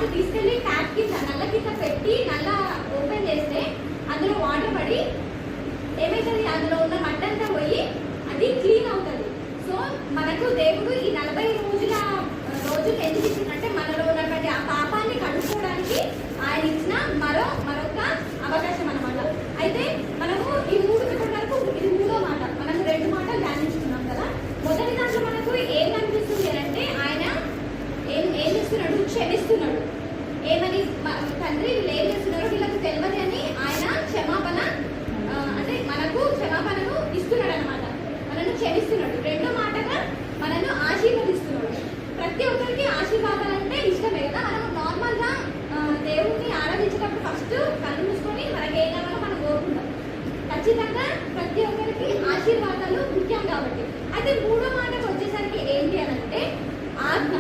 అది తీసుకెళ్లి ట్యాప్ కింద నల్ల కింద పెట్టి నల్ల ఓపెన్ చేస్తే అందులో వాటర్ పడి ఏమైతుంది, అందులో ఉన్న మట్టంతా పోయి అది క్లీన్ అవుతుంది. సో మనకు దేవుడు ఈ 40 రోజులు ఎందుకు ఇచ్చిందంటే మనలో ఉన్నటువంటి ఆ పాపాన్ని కడుక్కోవడానికి ఆయన ఇచ్చిన మరొక అవకాశం అన్నమాట. అయితే మనము ఈ ఇప్పటి వరకు ఇది 3వ మాట, మనం 2 మాటలు ధ్యానించుకున్నాం కదా. మొదటి దాంట్లో మనకు ఏం కనిపిస్తుంది అంటే ఆయన ఏం చేస్తున్నాడు, క్షమిస్తున్నాడు. ఏమని, తండ్రి వీళ్ళు ఏం చేస్తున్నారో వీళ్ళకి తెలియదు అని ఆయన క్షమాపణ అంటే మనకు క్షమాపణను ఇస్తున్నాడు అనమాట, మనను క్షమిస్తున్నాడు. 2వ మాటగా మనను ఆశీర్వదిస్తున్నాడు. ప్రతి ఒక్కరికి ఆశీర్వాదాలు అంటే ఇష్టమే కదా. మనం నార్మల్గా దేవుణ్ణి ఆరాధించేటప్పుడు ఫస్ట్ కళ్ళు మూసుకొని మనకి ఏం కావాలో మనం కోరుకుంటాం. ఖచ్చితంగా ప్రతి ఒక్కరికి ఆశీర్వాదాలు ముఖ్యం కాబట్టి. అయితే 3వ మాటకు వచ్చేసరికి ఏంటి అని అంటే ఆజ్ఞ.